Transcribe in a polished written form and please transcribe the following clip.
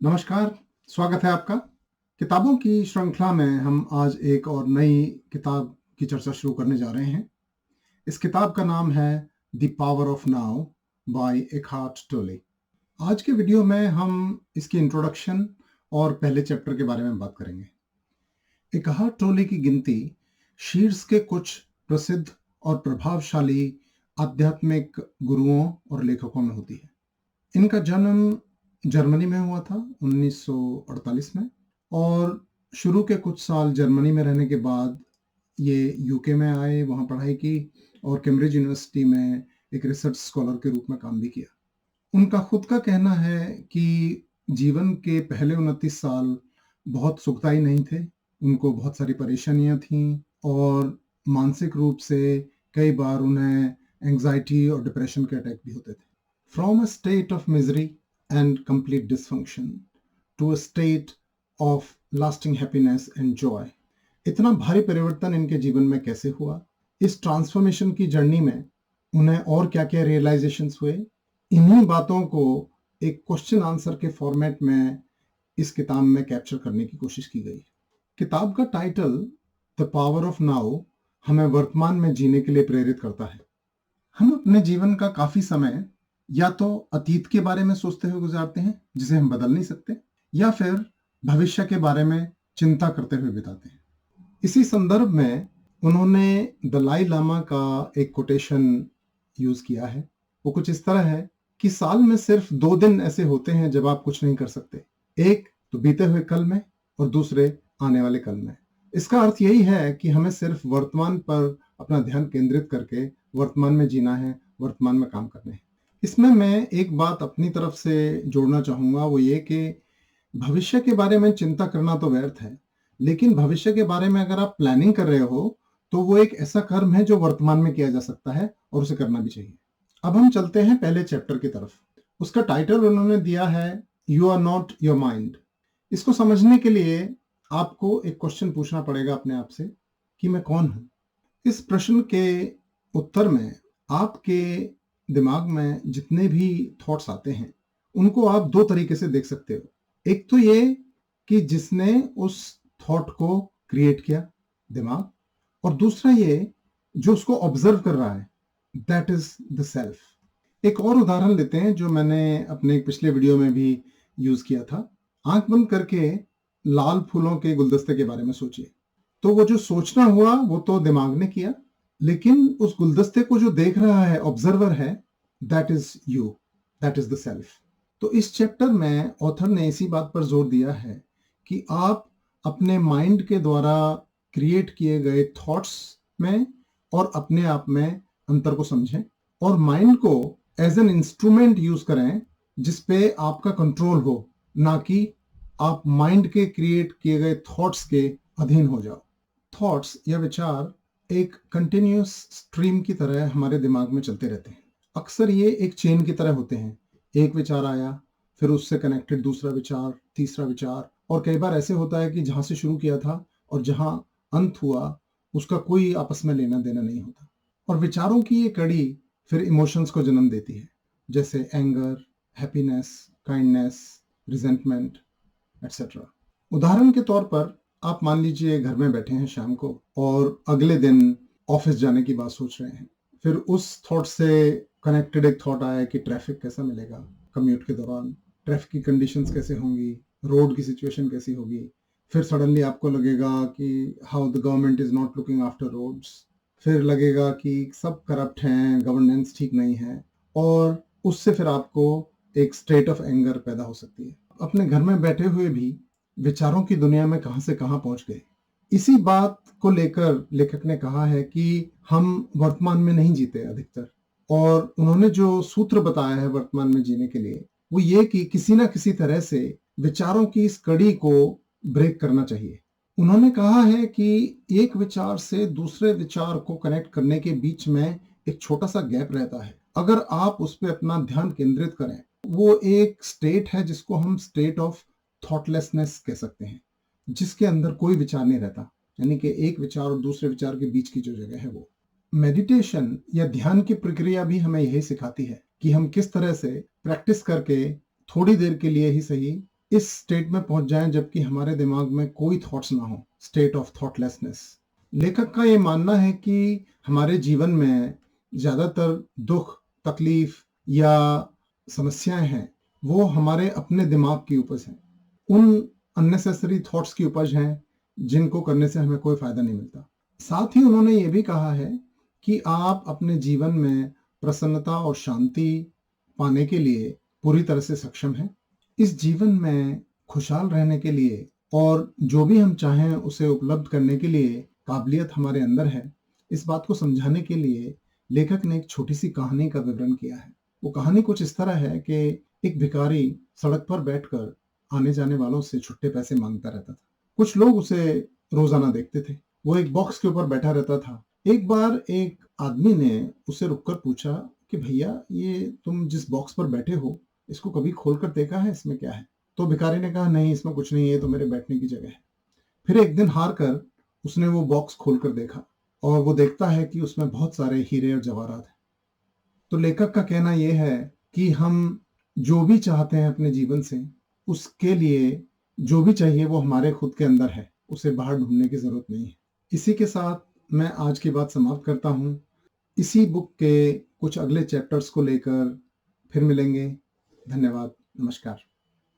नमस्कार, स्वागत है आपका। किताबों की श्रृंखला में हम आज एक और नई किताब की चर्चा शुरू करने जा रहे हैं। इस किताब का नाम है the power of now by Eckhart Tolle. आज के वीडियो में हम इसकी इंट्रोडक्शन और पहले चैप्टर के बारे में बात करेंगे। एकहार्ट टोले की गिनती शीर्ष के कुछ प्रसिद्ध और प्रभावशाली आध्यात्मिक गुरुओं और लेखकों में होती है। इनका जन्म जर्मनी में हुआ था 1948 में, और शुरू के कुछ साल जर्मनी में रहने के बाद ये यूके में आए, वहाँ पढ़ाई की और कैम्ब्रिज यूनिवर्सिटी में एक रिसर्च स्कॉलर के रूप में काम भी किया। उनका खुद का कहना है कि जीवन के पहले 29 साल बहुत सुखदायी नहीं थे। उनको बहुत सारी परेशानियां थीं और मानसिक रूप से कई बार उन्हें एंजाइटी और डिप्रेशन के अटैक भी होते थे। From a state of misery and complete dysfunction to a state of lasting happiness and joy। इतना भारी परिवर्तन इनके जीवन में कैसे हुआ, इस ट्रांसफॉर्मेशन की जर्नी में उन्हें और क्या क्या रियलाइजेशंस हुए, इन्हीं बातों को एक क्वेश्चन आंसर के फॉर्मेट में इस किताब में कैप्चर करने की कोशिश की गई। किताब का title the power of now हमें वर्तमान में जीने के लिए प्रेरित करता है। हम अपने जीवन का काफी समय या तो अतीत के बारे में सोचते हुए गुजारते हैं जिसे हम बदल नहीं सकते, या फिर भविष्य के बारे में चिंता करते हुए बिताते हैं। इसी संदर्भ में उन्होंने दलाई लामा का एक कोटेशन यूज किया है। वो कुछ इस तरह है कि साल में सिर्फ 2 दिन ऐसे होते हैं जब आप कुछ नहीं कर सकते, एक तो बीते हुए कल में और दूसरे आने वाले कल में। इसका अर्थ यही है कि हमें सिर्फ वर्तमान पर अपना ध्यान केंद्रित करके वर्तमान में जीना है, वर्तमान में काम करने हैं। इसमें मैं एक बात अपनी तरफ से जोड़ना चाहूंगा, वो ये कि भविष्य के बारे में चिंता करना तो व्यर्थ है, लेकिन भविष्य के बारे में अगर आप प्लानिंग कर रहे हो तो वो एक ऐसा कर्म है जो वर्तमान में किया जा सकता है और उसे करना भी चाहिए। अब हम चलते हैं पहले चैप्टर की तरफ। उसका टाइटल उन्होंने दिया है you are not your mind. इसको समझने के लिए आपको एक क्वेश्चन पूछना पड़ेगा अपने आप से कि मैं कौन हूं। इस प्रश्न के उत्तर में आपके दिमाग में जितने भी थॉट्स आते हैं उनको आप 2 तरीके से देख सकते हो। एक तो ये कि जिसने उस थॉट को क्रिएट किया, दिमाग, और दूसरा ये जो उसको ऑब्जर्व कर रहा है, दैट इज द सेल्फ। एक और उदाहरण लेते हैं जो मैंने अपने पिछले वीडियो में भी यूज किया था। आंख बंद करके लाल फूलों के गुलदस्ते के बारे में सोचिए। तो वो जो सोचना हुआ वो तो दिमाग ने किया, लेकिन उस गुलदस्ते को जो देख रहा है, ऑब्जर्वर है, that is you, that is the self. तो इस चैप्टर में ऑथर ने इसी बात पर जोर दिया है कि आप अपने माइंड के द्वारा क्रिएट किए गए थॉट्स में और अपने आप में अंतर को समझें और माइंड को एज एन इंस्ट्रूमेंट यूज करें जिस पे आपका कंट्रोल हो, ना कि आप माइंड के क्रिएट किए गए थॉट्स के अधीन हो जाओ। थॉट्स या विचार एक कंटिन्यूस स्ट्रीम की तरह हमारे दिमाग में चलते रहते हैं। अक्सर ये एक चेन की तरह होते हैं। एक विचार आया, फिर उससे कनेक्टेड दूसरा विचार, तीसरा विचार, और कई बार ऐसे होता है कि जहां से शुरू किया था और जहां अंत हुआ उसका कोई आपस में लेना देना नहीं होता। और विचारों की ये कड़ी फिर इमोशंस को जन्म देती है, जैसे anger, happiness, kindness, resentment, etcetera. उदाहरण के तौर पर आप मान लीजिए घर में बैठे हैं शाम को और अगले दिन ऑफिस जाने की बात सोच रहे हैं। फिर उस थॉट से कनेक्टेड एक थॉट आया कि ट्रैफिक कैसा मिलेगा कम्यूट के दौरान, ट्रैफिक की कंडीशंस कैसे होंगी, रोड की सिचुएशन कैसी होगी। फिर सडनली आपको लगेगा कि how the government is not looking after roads. फिर लगेगा कि सब करप्ट हैं, गवर्नेंस ठीक नहीं है, और उससे फिर आपको एक स्टेट ऑफ एंगर पैदा हो सकती है। अपने घर में बैठे हुए भी विचारों की दुनिया में कहां से कहां पहुंच गए। इसी बात को लेकर लेखक ने कहा है कि हम वर्तमान में नहीं जीते अधिकतर, और उन्होंने जो सूत्र बताया है वर्तमान में जीने के लिए वो ये कि किसी ना किसी तरह से विचारों की इस कड़ी को ब्रेक करना चाहिए। उन्होंने कहा है कि एक विचार से दूसरे विचार को कनेक्ट करने के बीच में एक छोटा सा गैप रहता है। अगर आप उस पर अपना ध्यान केंद्रित करें, वो एक स्टेट है जिसको हम स्टेट ऑफ थॉटलेसनेस कह सकते हैं, जिसके अंदर कोई विचार नहीं रहता, यानी कि एक विचार और दूसरे विचार के बीच की जो जगह है वो। मेडिटेशन या ध्यान की प्रक्रिया भी हमें यही सिखाती है कि हम किस तरह से प्रैक्टिस करके थोड़ी देर के लिए ही सही इस स्टेट में पहुंच जाएं जबकि हमारे दिमाग में कोई थॉट्स ना हो, स्टेट ऑफ थॉटलेसनेस। लेखक का ये मानना है कि हमारे जीवन में ज़्यादातर दुख, तकलीफ या समस्याएं हैं, वो हमारे अपने दिमाग की उपज हैं। उन अननेसेसरी थॉट्स की उपज हैं जिनको करने से हमें कोई फायदा नहीं मिलता। साथ ही उन्होंने ये भी कहा है कि आप अपने जीवन में प्रसन्नता और शांति पाने के लिए पूरी तरह से सक्षम हैं। इस जीवन में खुशहाल रहने के लिए और जो भी हम चाहें उसे उपलब्ध करने के लिए काबिलियत हमारे अंदर है। इस बात को समझाने के लिए लेखक ने एक छोटी सी कहानी का विवरण किया है। वो कहानी कुछ इस तरह है कि एक भिखारी सड़क पर बैठकर आने जाने वालों से छुट्टे पैसे मांगता रहता था। कुछ लोग उसे रोजाना देखते थे। वो एक बॉक्स के ऊपर बैठा रहता था। एक बार एक आदमी ने उसे रुककर पूछा कि भैया, ये तुम जिस बॉक्स पर बैठे हो, इसको कभी खोलकर देखा है, इसमें क्या है? तो भिखारी ने कहा, नहीं, इसमें कुछ नहीं है, तो मेरे बैठने की जगह है। फिर एक दिन हार कर उसने वो बॉक्स खोलकर देखा और वो देखता है कि उसमें बहुत सारे हीरे और जवाहरात हैं। तो लेखक का कहना यह है कि हम जो भी चाहते हैं अपने जीवन से, उसके लिए जो भी चाहिए वो हमारे खुद के अंदर है, उसे बाहर ढूंढने की जरूरत नहीं है। इसी के साथ मैं आज की बात समाप्त करता हूँ। इसी बुक के कुछ अगले चैप्टर्स को लेकर फिर मिलेंगे। धन्यवाद, नमस्कार।